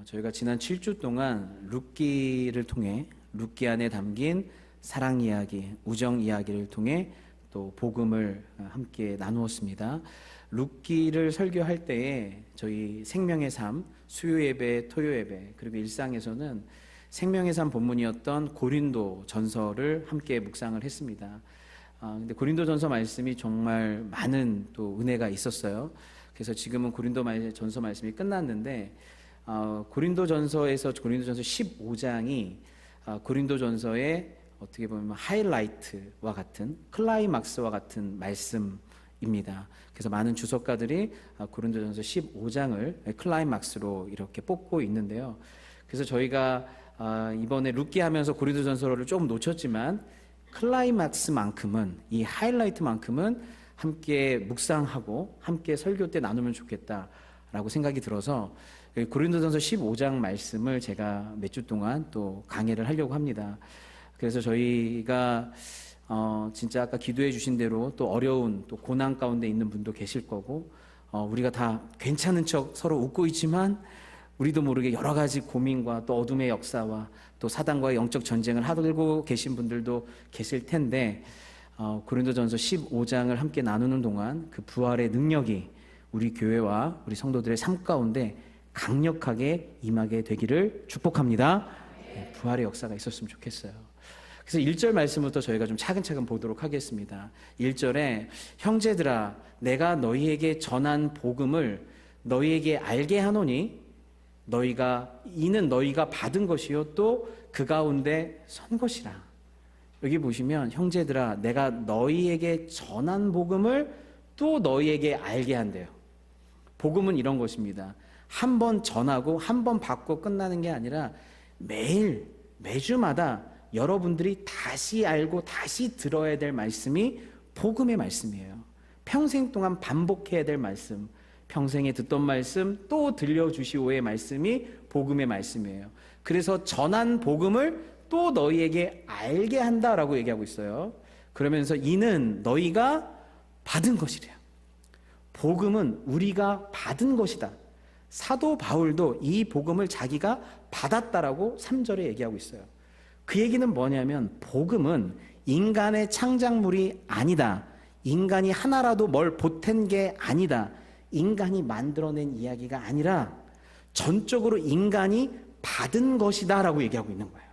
저희가 지난 7주 동안 룻기를 통해 룻기 안에 담긴 사랑 이야기, 우정 이야기를 통해 또 복음을 함께 나누었습니다. 룻기를 설교할 때에 저희 생명의 삶, 수요 예배, 토요 예배, 그리고 일상에서는 생명의 삶 본문이었던 고린도 전서를 함께 묵상을 했습니다. 근데 고린도 전서 말씀이 정말 많은 또 은혜가 있었어요. 그래서 지금은 고린도 전서 말씀이 끝났는데 고린도 전서에서 고린도 전서 15장이 고린도 전서의 어떻게 보면 하이라이트와 같은 클라이막스와 같은 말씀입니다. 그래서 많은 주석가들이 고린도 전서 15장을 클라이막스로 이렇게 뽑고 있는데요. 그래서 저희가 이번에 룻기 하면서 고린도 전서를 조금 놓쳤지만 클라이막스만큼은, 이 하이라이트만큼은 함께 묵상하고 함께 설교 때 나누면 좋겠다라고 생각이 들어서 고린도전서 15장 말씀을 제가 몇 주 동안 또 강해를 하려고 합니다. 그래서 저희가 진짜 아까 기도해 주신 대로 또 어려운 또 고난 가운데 있는 분도 계실 거고, 우리가 다 괜찮은 척 서로 웃고 있지만 우리도 모르게 여러 가지 고민과 또 어둠의 역사와 또 사단과의 영적 전쟁을 하고 계신 분들도 계실 텐데, 고린도전서 15장을 함께 나누는 동안 그 부활의 능력이 우리 교회와 우리 성도들의 삶 가운데 강력하게 임하게 되기를 축복합니다. 부활의 역사가 있었으면 좋겠어요. 그래서 1절 말씀부터 저희가 좀 차근차근 보도록 하겠습니다. 1절에 형제들아 내가 너희에게 전한 복음을 너희에게 알게 하노니 이는 너희가 받은 것이요 또 그 가운데 선 것이라. 여기 보시면 형제들아 내가 너희에게 전한 복음을 또 너희에게 알게 한대요. 복음은 이런 것입니다. 한 번 전하고 한 번 받고 끝나는 게 아니라 매주마다 여러분들이 다시 알고 다시 들어야 될 말씀이 복음의 말씀이에요. 평생 동안 반복해야 될 말씀, 평생에 듣던 말씀 또 들려주시오의 말씀이 복음의 말씀이에요. 그래서 전한 복음을 또 너희에게 알게 한다라고 얘기하고 있어요. 그러면서 이는 너희가 받은 것이래요. 복음은 우리가 받은 것이다. 사도 바울도 이 복음을 자기가 받았다라고 3절에 얘기하고 있어요. 그 얘기는 뭐냐면 복음은 인간의 창작물이 아니다. 인간이 하나라도 뭘 보탠 게 아니다. 인간이 만들어낸 이야기가 아니라 전적으로 인간이 받은 것이다 라고 얘기하고 있는 거예요.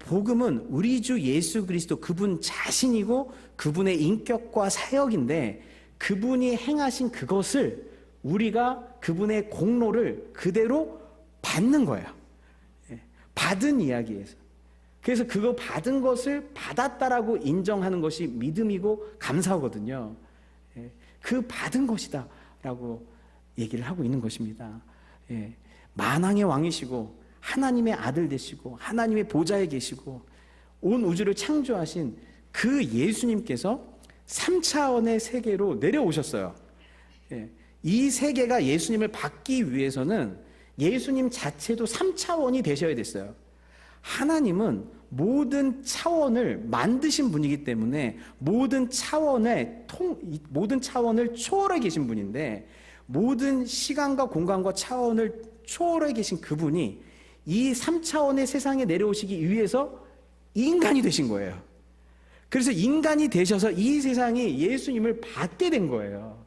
복음은 우리 주 예수 그리스도 그분 자신이고 그분의 인격과 사역인데, 그분이 행하신 그것을 우리가 그분의 공로를 그대로 받는 거예요. 받은 이야기에서. 그래서 그거 받은 것을 받았다라고 인정하는 것이 믿음이고 감사하거든요. 그 받은 것이다 라고 얘기를 하고 있는 것입니다. 만왕의 왕이시고 하나님의 아들 되시고 하나님의 보좌에 계시고 온 우주를 창조하신 그 예수님께서 3차원의 세계로 내려오셨어요. 이 세계가 예수님을 받기 위해서는 예수님 자체도 3차원이 되셔야 됐어요. 하나님은 모든 차원을 만드신 분이기 때문에 모든 차원을 초월해 계신 분인데, 모든 시간과 공간과 차원을 초월해 계신 그분이 이 3차원의 세상에 내려오시기 위해서 인간이 되신 거예요. 그래서 인간이 되셔서 이 세상이 예수님을 받게 된 거예요.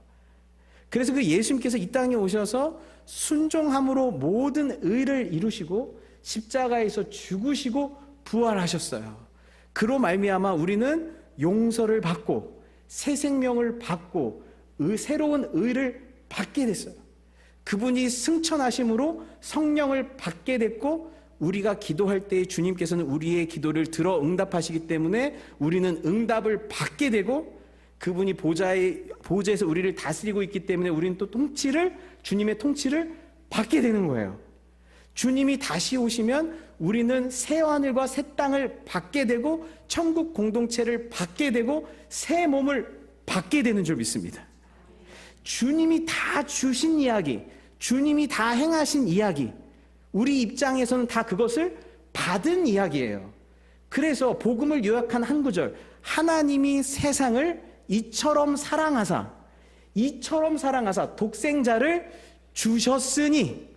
그래서 그 예수님께서 이 땅에 오셔서 순종함으로 모든 의를 이루시고 십자가에서 죽으시고 부활하셨어요. 그로 말미암아 우리는 용서를 받고 새 생명을 받고 새로운 의를 받게 됐어요. 그분이 승천하심으로 성령을 받게 됐고, 우리가 기도할 때 주님께서는 우리의 기도를 들어 응답하시기 때문에 우리는 응답을 받게 되고, 그분이 보좌에서 우리를 다스리고 있기 때문에 우리는 또 주님의 통치를 받게 되는 거예요. 주님이 다시 오시면 우리는 새 하늘과 새 땅을 받게 되고 천국 공동체를 받게 되고 새 몸을 받게 되는 줄 믿습니다. 주님이 다 주신 이야기, 주님이 다 행하신 이야기, 우리 입장에서는 다 그것을 받은 이야기예요. 그래서 복음을 요약한 한 구절, 하나님이 세상을 이처럼 사랑하사 독생자를 주셨으니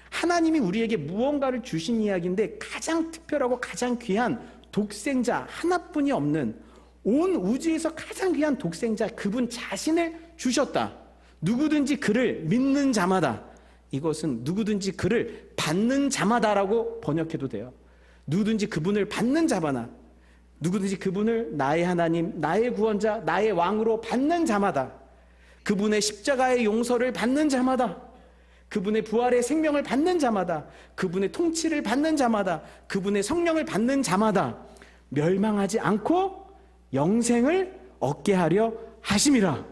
하나님이 우리에게 무언가를 주신 이야기인데 가장 특별하고 가장 귀한 독생자 하나뿐이 없는 온 우주에서 가장 귀한 독생자 그분 자신을 주셨다. 누구든지 그를 믿는 자마다, 이것은 누구든지 그를 받는 자마다라고 번역해도 돼요. 누구든지 그분을 받는 자마다, 누구든지 그분을 나의 하나님, 나의 구원자, 나의 왕으로 받는 자마다, 그분의 십자가의 용서를 받는 자마다, 그분의 부활의 생명을 받는 자마다, 그분의 통치를 받는 자마다, 그분의 성령을 받는 자마다 멸망하지 않고 영생을 얻게 하려 하심이라.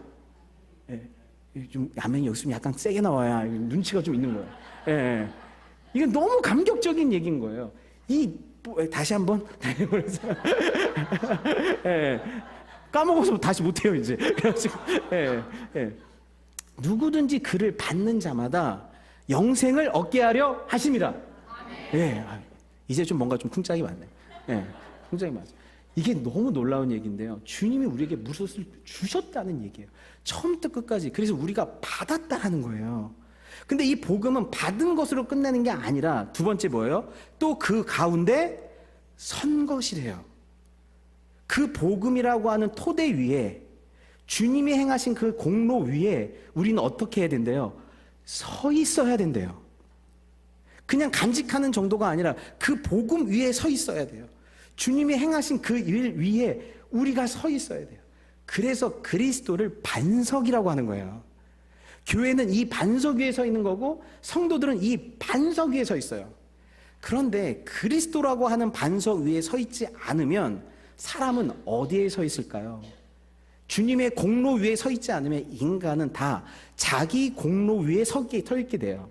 좀 아멘이 여기서 약간 세게 나와야 눈치가 좀 있는 거예요. 예. 이건 너무 감격적인 얘기인 거예요. 다시 한번 예. 까먹어서 다시 못해요 이제. 그래가지고 누구든지 그를 받는 자마다 영생을 얻게 하려 하심이라. 예. 이제 좀 뭔가 좀 쿵짝이 많네요. 예. 쿵짝이 많아요. 이게 너무 놀라운 얘기인데요. 주님이 우리에게 무엇을 주셨다는 얘기예요. 처음부터 끝까지. 그래서 우리가 받았다 하는 거예요. 근데 이 복음은 받은 것으로 끝내는 게 아니라 두 번째 뭐예요? 또 그 가운데 선 것이래요. 그 복음이라고 하는 토대 위에, 주님이 행하신 그 공로 위에 우리는 어떻게 해야 된대요? 서 있어야 된대요. 그냥 간직하는 정도가 아니라 그 복음 위에 서 있어야 돼요. 주님이 행하신 그 일 위에 우리가 서 있어야 돼요. 그래서 그리스도를 반석이라고 하는 거예요. 교회는 이 반석 위에 서 있는 거고 성도들은 이 반석 위에 서 있어요. 그런데 그리스도라고 하는 반석 위에 서 있지 않으면 사람은 어디에 서 있을까요? 주님의 공로 위에 서 있지 않으면 인간은 다 자기 공로 위에 서 있게 돼요.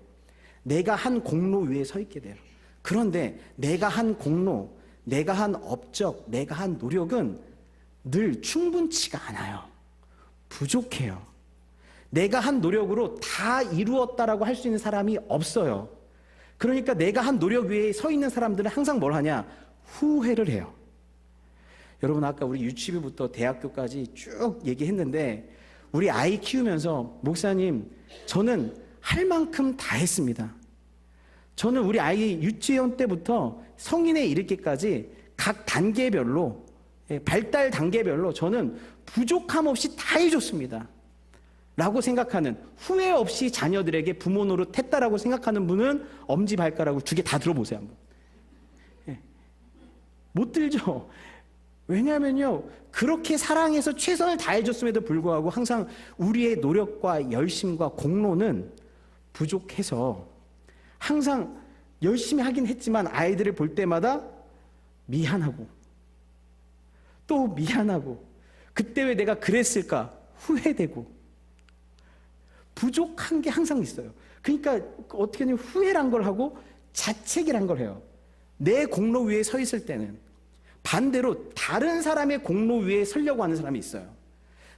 내가 한 공로 위에 서 있게 돼요. 그런데 내가 한 공로, 내가 한 업적, 내가 한 노력은 늘 충분치가 않아요. 부족해요. 내가 한 노력으로 다 이루었다라고 할 수 있는 사람이 없어요. 그러니까 내가 한 노력 위에 서 있는 사람들은 항상 뭘 하냐? 후회를 해요. 여러분 아까 우리 유치부부터 대학교까지 쭉 얘기했는데 우리 아이 키우면서 목사님 저는 할 만큼 다 했습니다. 저는 우리 아이 유치원 때부터 성인에 이르기까지 각 단계별로 발달 단계별로 저는 부족함 없이 다 해줬습니다. 라고 생각하는, 후회 없이 자녀들에게 부모 노릇했다라고 생각하는 분은 엄지발가락을 2개 다 들어보세요 한번. 못 들죠? 왜냐하면요 그렇게 사랑해서 최선을 다해줬음에도 불구하고 항상 우리의 노력과 열심과 공로는 부족해서 항상 열심히 하긴 했지만 아이들을 볼 때마다 미안하고 또 미안하고 그때 왜 내가 그랬을까 후회되고 부족한 게 항상 있어요. 그러니까 어떻게 하냐면 후회란 걸 하고 자책이란 걸 해요. 내 공로 위에 서 있을 때는. 반대로 다른 사람의 공로 위에 서려고 하는 사람이 있어요.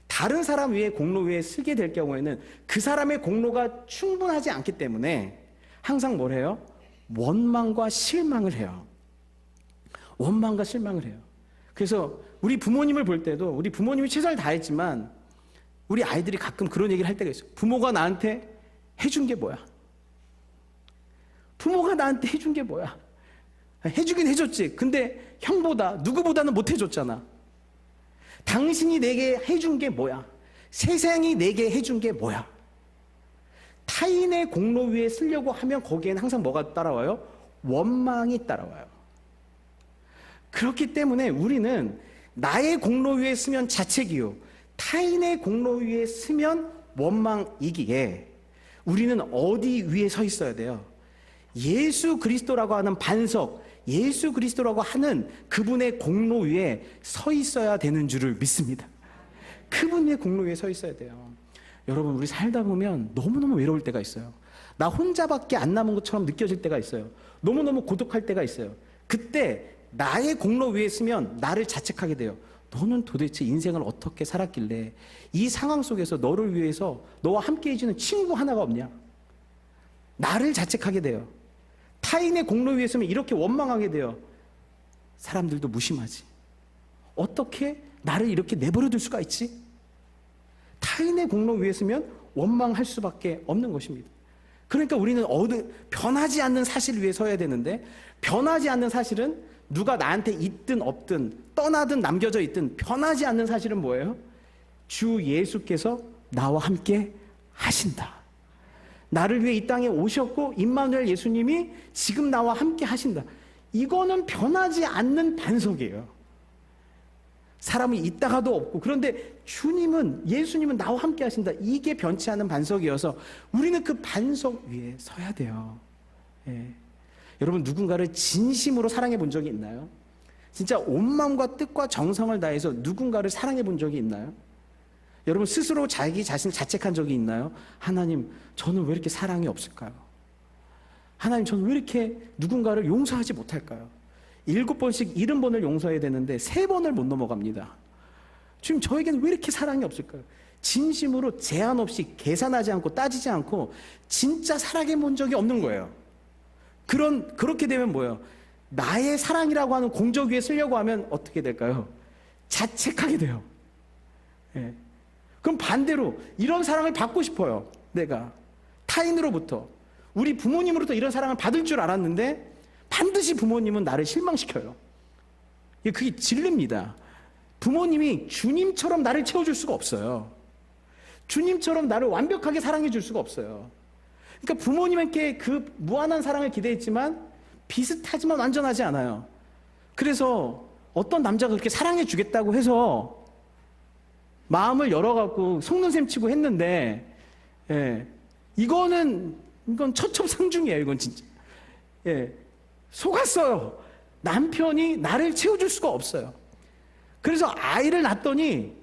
다른 사람 위에 공로 위에 서게 될 경우에는 그 사람의 공로가 충분하지 않기 때문에 항상 뭘 해요? 원망과 실망을 해요. 원망과 실망을 해요. 그래서 우리 부모님을 볼 때도 우리 부모님이 최선을 다했지만 우리 아이들이 가끔 그런 얘기를 할 때가 있어요. 부모가 나한테 해준 게 뭐야? 부모가 나한테 해준 게 뭐야? 해주긴 해줬지. 근데 형보다 누구보다는 못 해줬잖아. 당신이 내게 해준 게 뭐야? 세상이 내게 해준 게 뭐야? 타인의 공로 위에 쓰려고 하면 거기에는 항상 뭐가 따라와요? 원망이 따라와요. 그렇기 때문에 우리는 나의 공로 위에 쓰면 자책이요 타인의 공로 위에 쓰면 원망이기에 우리는 어디 위에 서 있어야 돼요? 예수 그리스도라고 하는 반석, 예수 그리스도라고 하는 그분의 공로 위에 서 있어야 되는 줄을 믿습니다. 그분의 공로 위에 서 있어야 돼요. 여러분 우리 살다 보면 너무너무 외로울 때가 있어요. 나 혼자밖에 안 남은 것처럼 느껴질 때가 있어요. 너무너무 고독할 때가 있어요. 그때 나의 공로 위에 서면 나를 자책하게 돼요. 너는 도대체 인생을 어떻게 살았길래 이 상황 속에서 너를 위해서 너와 함께 해주는 친구 하나가 없냐? 나를 자책하게 돼요. 타인의 공로 위에 서면 이렇게 원망하게 돼요. 사람들도 무심하지. 어떻게 나를 이렇게 내버려둘 수가 있지? 타인의 공로 위에 서면 원망할 수밖에 없는 것입니다. 그러니까 우리는 변하지 않는 사실 위에 서야 되는데, 변하지 않는 사실은 누가 나한테 있든 없든 떠나든 남겨져 있든 변하지 않는 사실은 뭐예요? 주 예수께서 나와 함께 하신다. 나를 위해 이 땅에 오셨고 임마누엘 예수님이 지금 나와 함께 하신다. 이거는 변하지 않는 반석이에요. 사람이 있다가도 없고, 그런데 예수님은 나와 함께 하신다. 이게 변치 않는 반석이어서 우리는 그 반석 위에 서야 돼요. 예. 여러분, 누군가를 진심으로 사랑해 본 적이 있나요? 진짜 온 마음과 뜻과 정성을 다해서 누군가를 사랑해 본 적이 있나요? 여러분, 스스로 자기 자신을 자책한 적이 있나요? 하나님, 저는 왜 이렇게 사랑이 없을까요? 하나님, 저는 왜 이렇게 누군가를 용서하지 못할까요? 7번씩 70번을 용서해야 되는데 3번을 못 넘어갑니다. 지금 저에게는 왜 이렇게 사랑이 없을까요? 진심으로 제한 없이 계산하지 않고 따지지 않고 진짜 사랑해 본 적이 없는 거예요. 그렇게 되면 뭐예요? 나의 사랑이라고 하는 공적 위에 쓰려고 하면 어떻게 될까요? 자책하게 돼요. 예. 그럼 반대로 이런 사랑을 받고 싶어요. 내가 타인으로부터, 우리 부모님으로부터 이런 사랑을 받을 줄 알았는데 반드시 부모님은 나를 실망시켜요. 그게 진리입니다. 부모님이 주님처럼 나를 채워줄 수가 없어요. 주님처럼 나를 완벽하게 사랑해 줄 수가 없어요. 그러니까 부모님께 그 무한한 사랑을 기대했지만 비슷하지만 완전하지 않아요. 그래서 어떤 남자가 그렇게 사랑해 주겠다고 해서 마음을 열어갖고 속는 셈 치고 했는데, 예, 이건 처첩상중이에요. 이건 진짜. 예, 속았어요. 남편이 나를 채워줄 수가 없어요. 그래서 아이를 낳았더니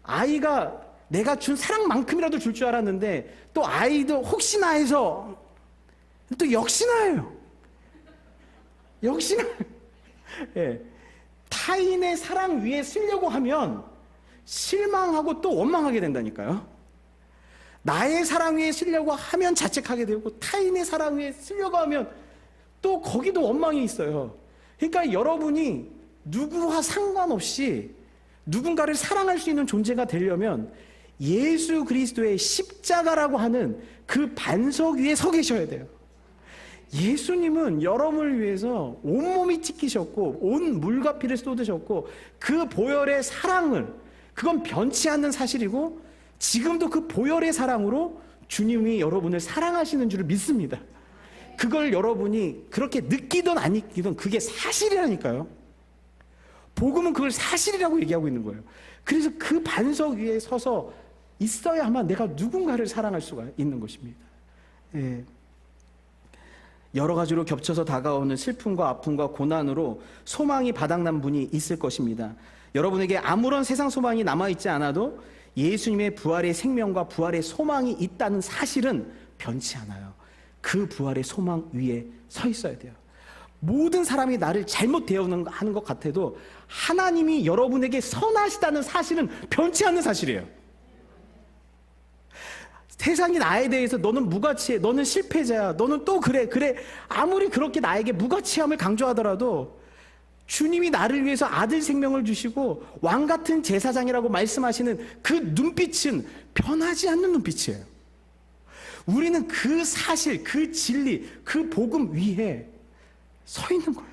아이가 내가 준 사랑만큼이라도 줄 줄 알았는데 또 아이도 혹시나 해서 또 역시나예요. 역시나. 예, 타인의 사랑 위에 쓰려고 하면 실망하고 또 원망하게 된다니까요. 나의 사랑 위에 쓰려고 하면 자책하게 되고 타인의 사랑 위에 쓰려고 하면 또 거기도 원망이 있어요. 그러니까 여러분이 누구와 상관없이 누군가를 사랑할 수 있는 존재가 되려면 예수 그리스도의 십자가라고 하는 그 반석 위에 서 계셔야 돼요. 예수님은 여러분을 위해서 온몸이 찢기셨고 온 물과 피를 쏟으셨고 그 보혈의 사랑을, 그건 변치 않는 사실이고 지금도 그 보혈의 사랑으로 주님이 여러분을 사랑하시는 줄을 믿습니다. 그걸 여러분이 그렇게 느끼든 안 느끼든 그게 사실이라니까요. 복음은 그걸 사실이라고 얘기하고 있는 거예요. 그래서 그 반석 위에 서서 있어야만 내가 누군가를 사랑할 수가 있는 것입니다. 예. 여러 가지로 겹쳐서 다가오는 슬픔과 아픔과 고난으로 소망이 바닥난 분이 있을 것입니다. 여러분에게 아무런 세상 소망이 남아있지 않아도 예수님의 부활의 생명과 부활의 소망이 있다는 사실은 변치 않아요. 그 부활의 소망 위에 서 있어야 돼요. 모든 사람이 나를 잘못 대하는 것 같아도 하나님이 여러분에게 선하시다는 사실은 변치 않는 사실이에요. 세상이 나에 대해서 너는 무가치해, 너는 실패자야, 너는 또 그래 아무리 그렇게 나에게 무가치함을 강조하더라도 주님이 나를 위해서 아들 생명을 주시고 왕 같은 제사장이라고 말씀하시는 그 눈빛은 변하지 않는 눈빛이에요. 우리는 그 사실, 그 진리, 그 복음 위에 서 있는 거예요.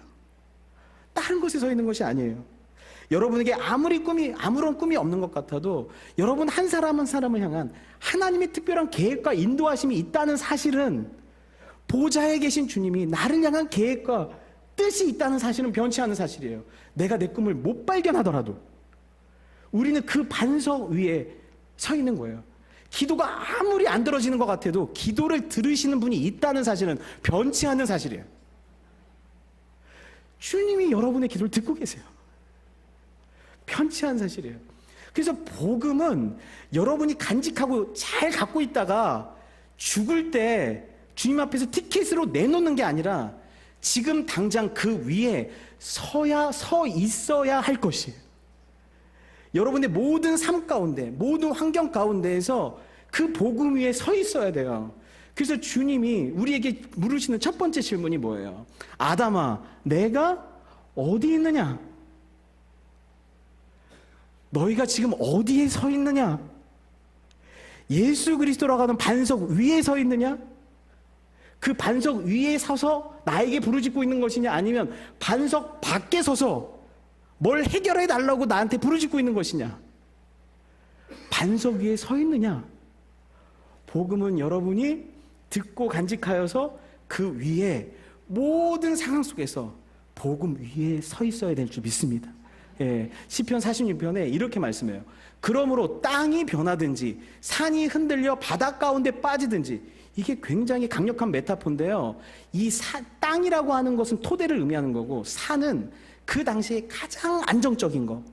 다른 곳에 서 있는 것이 아니에요. 여러분에게 아무런 꿈이 없는 것 같아도 여러분 한 사람 한 사람을 향한 하나님의 특별한 계획과 인도하심이 있다는 사실은, 보좌에 계신 주님이 나를 향한 계획과 뜻이 있다는 사실은 변치 않은 사실이에요. 내가 내 꿈을 못 발견하더라도 우리는 그 반석 위에 서 있는 거예요. 기도가 아무리 안 들어지는 것 같아도 기도를 들으시는 분이 있다는 사실은 변치 않는 사실이에요. 주님이 여러분의 기도를 듣고 계세요. 변치 않은 사실이에요. 그래서 복음은 여러분이 간직하고 잘 갖고 있다가 죽을 때 주님 앞에서 티켓으로 내놓는 게 아니라 지금 당장 그 위에 서 있어야 할 것이에요. 여러분의 모든 삶 가운데, 모든 환경 가운데에서 그 복음 위에 서 있어야 돼요. 그래서 주님이 우리에게 물으시는 첫 번째 질문이 뭐예요? 아담아, 내가 어디 있느냐? 너희가 지금 어디에 서 있느냐? 예수 그리스도라고 하는 반석 위에 서 있느냐? 그 반석 위에 서서 나에게 부르짖고 있는 것이냐, 아니면 반석 밖에 서서 뭘 해결해 달라고 나한테 부르짖고 있는 것이냐? 반석 위에 서 있느냐? 복음은 여러분이 듣고 간직하여서 그 위에 모든 상황 속에서 복음 위에 서 있어야 될 줄 믿습니다. 예, 시편 46편에 이렇게 말씀해요. 그러므로 땅이 변하든지 산이 흔들려 바다 가운데 빠지든지, 이게 굉장히 강력한 메타포인데요. 이 땅이라고 하는 것은 토대를 의미하는 거고, 산은 그 당시에 가장 안정적인 거.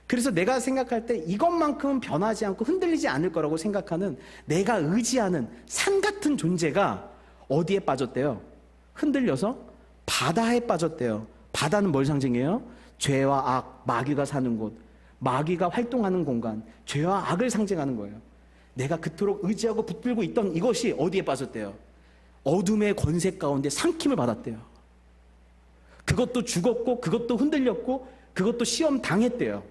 그래서 내가 생각할 때 이것만큼은 변하지 않고 흔들리지 않을 거라고 생각하는, 내가 의지하는 산 같은 존재가 어디에 빠졌대요? 흔들려서 바다에 빠졌대요. 바다는 뭘 상징해요? 죄와 악, 마귀가 사는 곳, 마귀가 활동하는 공간, 죄와 악을 상징하는 거예요. 내가 그토록 의지하고 붙들고 있던 이것이 어디에 빠졌대요? 어둠의 권세 가운데 삼킴을 받았대요. 그것도 죽었고, 그것도 흔들렸고, 그것도 시험 당했대요.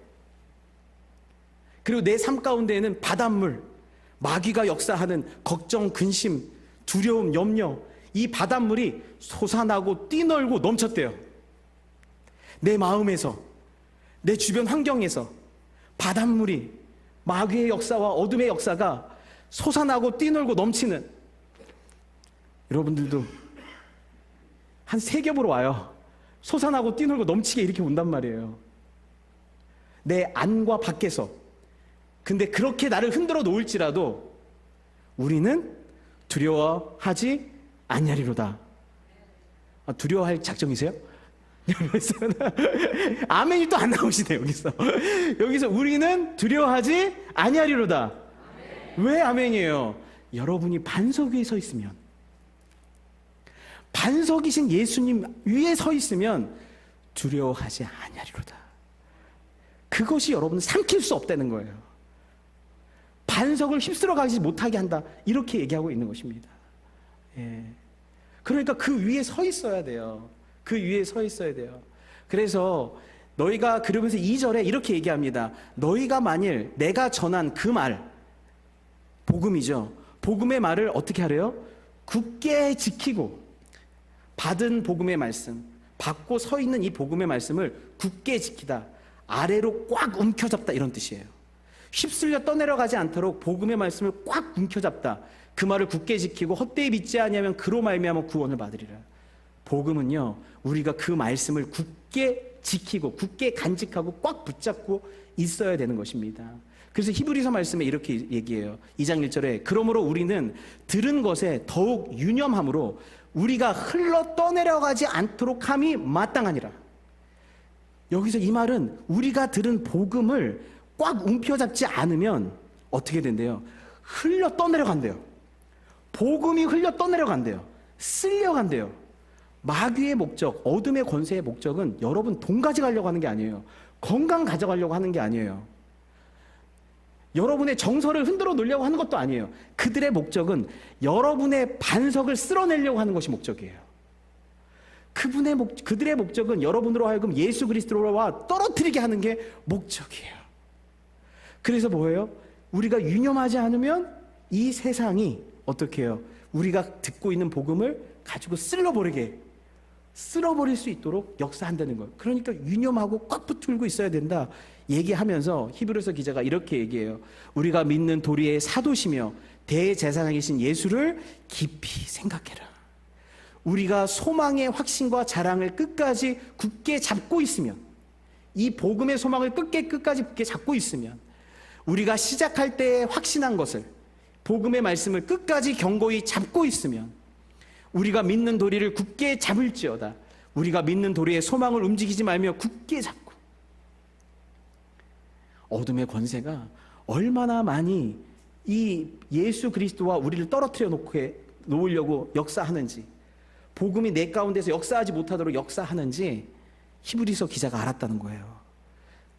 그리고 내 삶 가운데에는 바닷물, 마귀가 역사하는 걱정, 근심, 두려움, 염려, 이 바닷물이 솟아나고 뛰놀고 넘쳤대요. 내 마음에서, 내 주변 환경에서 바닷물이, 마귀의 역사와 어둠의 역사가 솟아나고 뛰놀고 넘치는, 여러분들도 한 3겹으로 와요. 솟아나고 뛰놀고 넘치게 이렇게 온단 말이에요. 내 안과 밖에서. 근데 그렇게 나를 흔들어 놓을지라도 우리는 두려워하지 아니하리로다. 두려워할 작정이세요? 아멘이 또 안 나오시네. 여기서 우리는 두려워하지 아니하리로다. 왜 아멘이에요? 여러분이 반석 위에 서 있으면, 반석이신 예수님 위에 서 있으면 두려워하지 아니하리로다. 그것이 여러분을 삼킬 수 없다는 거예요. 반석을 휩쓸어 가지 못하게 한다, 이렇게 얘기하고 있는 것입니다. 예. 그러니까 그 위에 서 있어야 돼요. 그 위에 서 있어야 돼요. 그래서 너희가, 그러면서 2절에 이렇게 얘기합니다. 너희가 만일 내가 전한 그 말, 복음이죠. 복음의 말을 어떻게 하래요? 굳게 지키고, 받은 복음의 말씀, 받고 서 있는 이 복음의 말씀을 굳게 지키다, 아래로 꽉 움켜잡다, 이런 뜻이에요. 휩쓸려 떠내려가지 않도록 복음의 말씀을 꽉 움켜잡다. 그 말을 굳게 지키고 헛되이 믿지 아니하면 그로 말미암아 구원을 받으리라. 복음은요, 우리가 그 말씀을 굳게 지키고 굳게 간직하고 꽉 붙잡고 있어야 되는 것입니다. 그래서 히브리서 말씀에 이렇게 얘기해요. 2장 1절에 그러므로 우리는 들은 것에 더욱 유념함으로 우리가 흘러 떠내려가지 않도록 함이 마땅하니라. 여기서 이 말은 우리가 들은 복음을 꽉 움켜잡지 않으면 어떻게 된대요? 흘러 떠내려간대요. 복음이 흘러 떠내려간대요. 쓸려간대요. 마귀의 목적, 어둠의 권세의 목적은 여러분 돈 가져가려고 하는 게 아니에요. 건강 가져가려고 하는 게 아니에요. 여러분의 정서를 흔들어 놓으려고 하는 것도 아니에요. 그들의 목적은 여러분의 반석을 쓸어내려고 하는 것이 목적이에요. 그들의 목적은 여러분으로 하여금 예수 그리스도와 떨어뜨리게 하는 게 목적이에요. 그래서 뭐예요? 우리가 유념하지 않으면 이 세상이 어떻게 해요? 우리가 듣고 있는 복음을 가지고 쓸어버릴 수 있도록 역사한다는 거예요. 그러니까 유념하고 꽉 붙들고 있어야 된다 얘기하면서 히브리서 기자가 이렇게 얘기해요. 우리가 믿는 도리의 사도시며 대제사장이신 예수를 깊이 생각해라. 우리가 소망의 확신과 자랑을 끝까지 굳게 잡고 있으면, 이 복음의 소망을 끝까지 굳게 잡고 있으면, 우리가 시작할 때 확신한 것을, 복음의 말씀을 끝까지 견고히 잡고 있으면, 우리가 믿는 도리를 굳게 잡을지어다. 우리가 믿는 도리의 소망을 움직이지 말며 굳게 잡고. 어둠의 권세가 얼마나 많이 이 예수 그리스도와 우리를 떨어뜨려 놓으려고 역사하는지, 복음이 내 가운데서 역사하지 못하도록 역사하는지 히브리서 기자가 알았다는 거예요.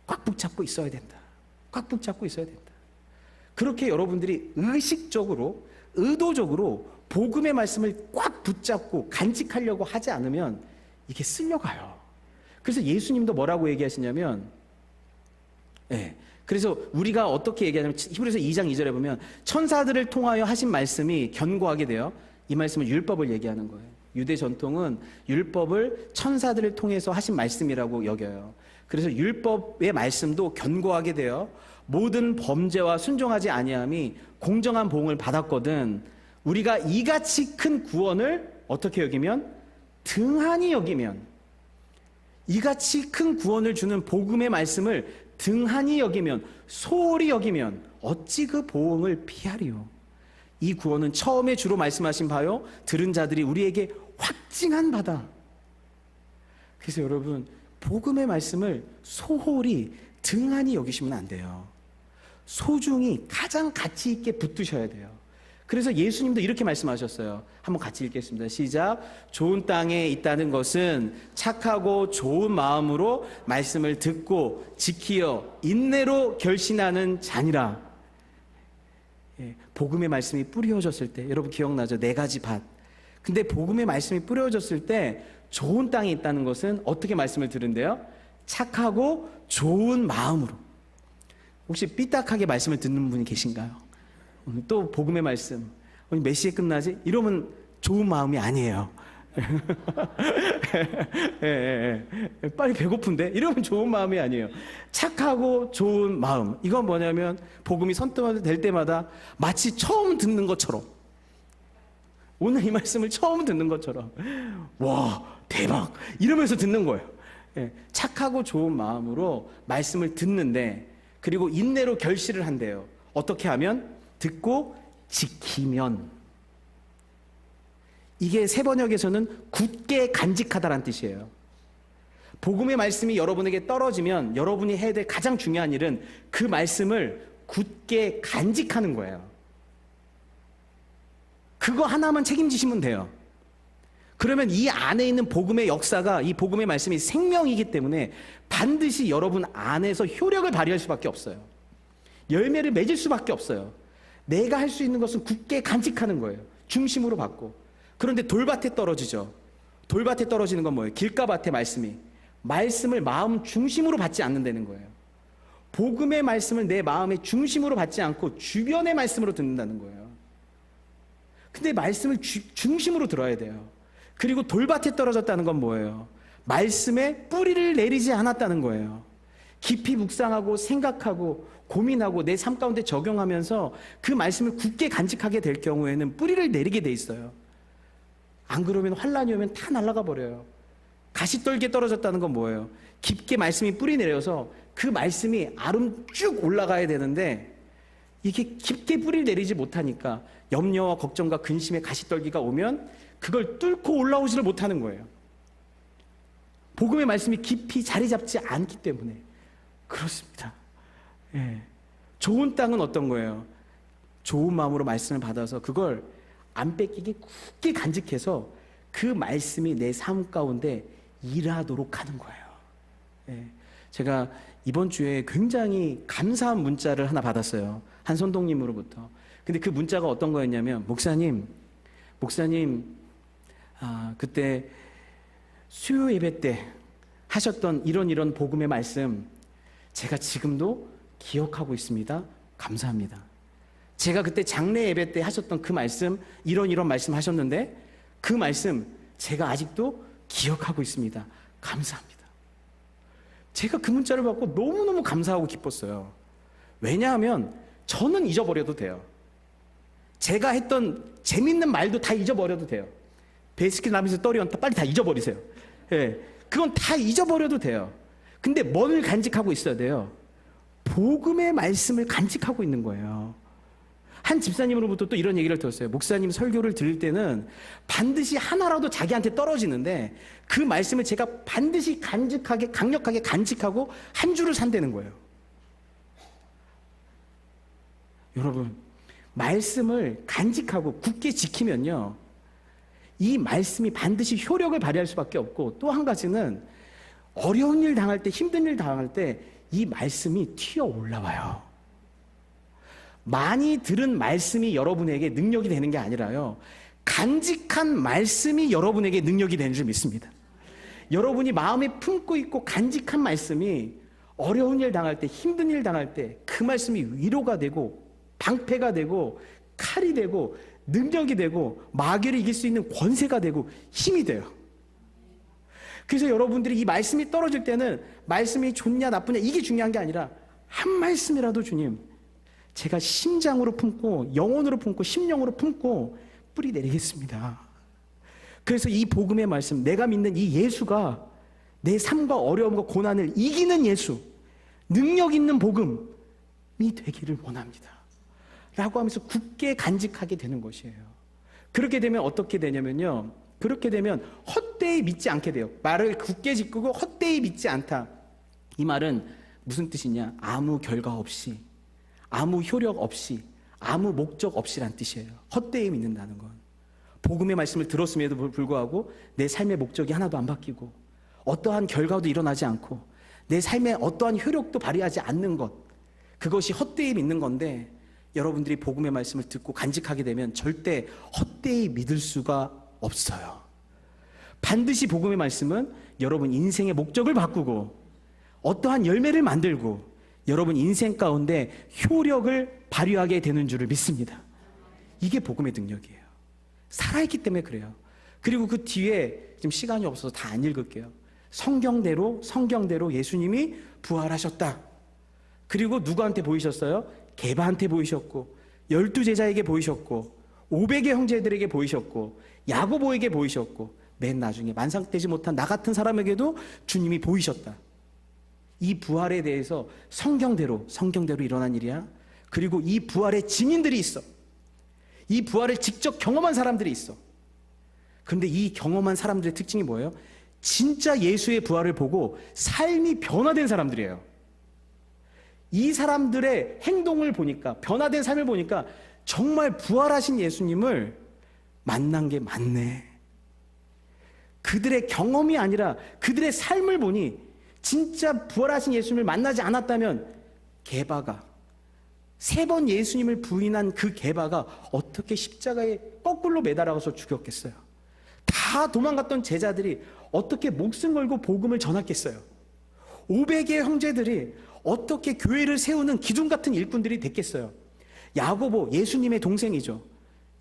꽉 붙잡고 있어야 된다. 꽉 붙잡고 있어야 된다. 그렇게 여러분들이 의식적으로, 의도적으로 복음의 말씀을 꽉 붙잡고 간직하려고 하지 않으면 이게 쓸려가요. 그래서 예수님도 뭐라고 얘기하시냐면, 그래서 우리가 어떻게 얘기하냐면 히브리서 2장 2절에 보면 천사들을 통하여 하신 말씀이 견고하게 돼요. 이 말씀은 율법을 얘기하는 거예요. 유대 전통은 율법을 천사들을 통해서 하신 말씀이라고 여겨요. 그래서 율법의 말씀도 견고하게 되어 모든 범죄와 순종하지 아니함이 공정한 보응을 받았거든 우리가 이같이 큰 구원을 어떻게 여기면? 등한히 여기면, 이같이 큰 구원을 주는 복음의 말씀을 등한히 여기면, 소홀히 여기면 어찌 그 보응을 피하리요. 이 구원은 처음에 주로 말씀하신 바요 들은 자들이 우리에게 확증한 바다. 그래서 여러분, 복음의 말씀을 소홀히 등한히 여기시면 안 돼요. 소중히 가장 가치 있게 붙드셔야 돼요. 그래서 예수님도 이렇게 말씀하셨어요. 한번 같이 읽겠습니다. 시작. 좋은 땅에 있다는 것은 착하고 좋은 마음으로 말씀을 듣고 지키어 인내로 결신하는 자니라. 복음의 말씀이 뿌려졌을 때, 여러분 기억나죠? 4가지 밭. 근데 복음의 말씀이 뿌려졌을 때 좋은 땅에 있다는 것은 어떻게 말씀을 들은대요? 착하고 좋은 마음으로. 혹시 삐딱하게 말씀을 듣는 분이 계신가요? 오늘 또 복음의 말씀, 오늘 몇 시에 끝나지? 이러면 좋은 마음이 아니에요. 빨리 배고픈데? 이러면 좋은 마음이 아니에요. 착하고 좋은 마음. 이건 뭐냐면 복음이 선포될 때마다 마치 처음 듣는 것처럼, 오늘 이 말씀을 처음 듣는 것처럼, 와 대박 이러면서 듣는 거예요. 착하고 좋은 마음으로 말씀을 듣는데, 그리고 인내로 결실을 한대요. 어떻게 하면? 듣고 지키면. 이게 새 번역에서는 굳게 간직하다라는 뜻이에요. 복음의 말씀이 여러분에게 떨어지면 여러분이 해야 될 가장 중요한 일은 그 말씀을 굳게 간직하는 거예요. 그거 하나만 책임지시면 돼요. 그러면 이 안에 있는 복음의 역사가, 이 복음의 말씀이 생명이기 때문에 반드시 여러분 안에서 효력을 발휘할 수밖에 없어요. 열매를 맺을 수밖에 없어요. 내가 할 수 있는 것은 굳게 간직하는 거예요. 중심으로 받고. 그런데 돌밭에 떨어지죠. 돌밭에 떨어지는 건 뭐예요? 길가밭의 말씀을 마음 중심으로 받지 않는다는 거예요. 복음의 말씀을 내 마음의 중심으로 받지 않고 주변의 말씀으로 듣는다는 거예요. 근데 말씀을 중심으로 들어야 돼요. 그리고 돌밭에 떨어졌다는 건 뭐예요? 말씀에 뿌리를 내리지 않았다는 거예요. 깊이 묵상하고 생각하고 고민하고 내 삶 가운데 적용하면서 그 말씀을 굳게 간직하게 될 경우에는 뿌리를 내리게 돼 있어요. 안 그러면 환란이 오면 다 날아가 버려요. 가시떨기에 떨어졌다는 건 뭐예요? 깊게 말씀이 뿌리 내려서 그 말씀이 아름 쭉 올라가야 되는데, 이게 깊게 뿌리를 내리지 못하니까 염려와 걱정과 근심의 가시떨기가 오면 그걸 뚫고 올라오지를 못하는 거예요. 복음의 말씀이 깊이 자리 잡지 않기 때문에 그렇습니다. 좋은 땅은 어떤 거예요? 좋은 마음으로 말씀을 받아서 그걸 안 뺏기게 굳게 간직해서 그 말씀이 내 삶 가운데 일하도록 하는 거예요. 제가 이번 주에 굉장히 감사한 문자를 하나 받았어요. 한 선동님으로부터. 근데 그 문자가 어떤 거였냐면, 목사님, 그때 수요 예배 때 하셨던 이런 복음의 말씀 제가 지금도 기억하고 있습니다. 감사합니다. 제가 그때 장례 예배 때 하셨던 그 말씀, 이런 말씀 하셨는데 그 말씀 제가 아직도 기억하고 있습니다. 감사합니다. 제가 그 문자를 받고 너무너무 감사하고 기뻤어요. 왜냐하면 저는 잊어버려도 돼요. 제가 했던 재밌는 말도 다 잊어버려도 돼요. 베스킨 라빈스 떠리언 빨리 다 잊어버리세요. 그건 다 잊어버려도 돼요. 근데 뭘 간직하고 있어야 돼요? 복음의 말씀을 간직하고 있는 거예요. 한 집사님으로부터 또 이런 얘기를 들었어요. 목사님 설교를 들을 때는 반드시 하나라도 자기한테 떨어지는데 그 말씀을 제가 반드시 강력하게 간직하고 한 줄을 산다는 거예요. 여러분, 말씀을 간직하고 굳게 지키면요, 이 말씀이 반드시 효력을 발휘할 수밖에 없고, 또 한 가지는 어려운 일 당할 때, 힘든 일 당할 때 이 말씀이 튀어 올라와요. 많이 들은 말씀이 여러분에게 능력이 되는 게 아니라요, 간직한 말씀이 여러분에게 능력이 되는 줄 믿습니다. 여러분이 마음에 품고 있고 간직한 말씀이 어려운 일 당할 때, 힘든 일 당할 때 그 말씀이 위로가 되고 방패가 되고 칼이 되고 능력이 되고 마귀를 이길 수 있는 권세가 되고 힘이 돼요. 그래서 여러분들이 이 말씀이 떨어질 때는 말씀이 좋냐 나쁘냐 이게 중요한 게 아니라 한 말씀이라도 주님, 제가 심장으로 품고 영혼으로 품고 심령으로 품고 뿌리 내리겠습니다. 그래서 이 복음의 말씀, 내가 믿는 이 예수가 내 삶과 어려움과 고난을 이기는 예수, 능력 있는 복음이 되기를 원합니다 라고 하면서 굳게 간직하게 되는 것이에요. 그렇게 되면 어떻게 되냐면요, 그렇게 되면 헛되이 믿지 않게 돼요. 말을 굳게 짚고 헛되이 믿지 않다. 이 말은 무슨 뜻이냐? 아무 결과 없이, 아무 효력 없이, 아무 목적 없이란 뜻이에요. 헛되이 믿는다는 건. 복음의 말씀을 들었음에도 불구하고 내 삶의 목적이 하나도 안 바뀌고 어떠한 결과도 일어나지 않고 내 삶에 어떠한 효력도 발휘하지 않는 것, 그것이 헛되이 믿는 건데, 여러분들이 복음의 말씀을 듣고 간직하게 되면 절대 헛되이 믿을 수가 없어요. 반드시 복음의 말씀은 여러분 인생의 목적을 바꾸고 어떠한 열매를 만들고 여러분 인생 가운데 효력을 발휘하게 되는 줄을 믿습니다. 이게 복음의 능력이에요. 살아있기 때문에 그래요. 그리고 그 뒤에 지금 시간이 없어서 다 안 읽을게요. 성경대로 예수님이 부활하셨다. 그리고 누구한테 보이셨어요? 게바한테 보이셨고 12제자에게 보이셨고 500의 형제들에게 보이셨고 야고보에게 보이셨고 맨 나중에 만상되지 못한 나 같은 사람에게도 주님이 보이셨다. 이 부활에 대해서 성경대로 일어난 일이야. 그리고 이 부활의 증인들이 있어. 이 부활을 직접 경험한 사람들이 있어. 그런데 이 경험한 사람들의 특징이 뭐예요? 진짜 예수의 부활을 보고 삶이 변화된 사람들이에요. 이 사람들의 행동을 보니까, 변화된 삶을 보니까 정말 부활하신 예수님을 만난 게 맞네. 그들의 경험이 아니라 그들의 삶을 보니 진짜 부활하신 예수님을 만나지 않았다면 게바가 3번 예수님을 부인한 그 게바가 어떻게 십자가에 거꾸로 매달아서 죽였겠어요? 다 도망갔던 제자들이 어떻게 목숨 걸고 복음을 전했겠어요? 500의 형제들이 어떻게 교회를 세우는 기둥 같은 일꾼들이 됐겠어요? 야고보, 예수님의 동생이죠.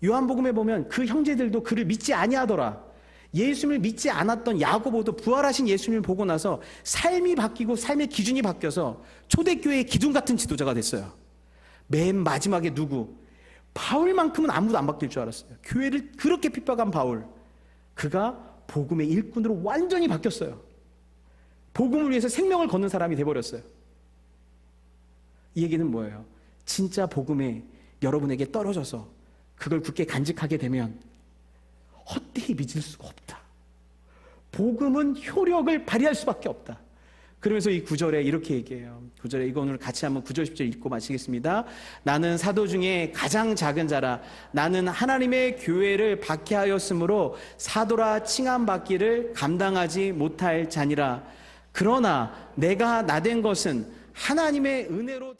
요한복음에 보면 그 형제들도 그를 믿지 아니하더라. 예수님을 믿지 않았던 야고보도 부활하신 예수님을 보고 나서 삶이 바뀌고 삶의 기준이 바뀌어서 초대교회의 기둥 같은 지도자가 됐어요. 맨 마지막에 누구? 바울만큼은 아무도 안 바뀔 줄 알았어요. 교회를 그렇게 핍박한 바울, 그가 복음의 일꾼으로 완전히 바뀌었어요. 복음을 위해서 생명을 거는 사람이 돼버렸어요. 이 얘기는 뭐예요? 진짜 복음에 여러분에게 떨어져서 그걸 굳게 간직하게 되면 헛되이 믿을 수가 없다. 복음은 효력을 발휘할 수밖에 없다. 그러면서 이 9절에 이렇게 얘기해요. 9절에 이거 오늘 같이 한번 9절 10절 읽고 마치겠습니다. 나는 사도 중에 가장 작은 자라. 나는 하나님의 교회를 박해하였으므로 사도라 칭함받기를 감당하지 못할 자니라. 그러나 내가 나된 것은 하나님의 은혜로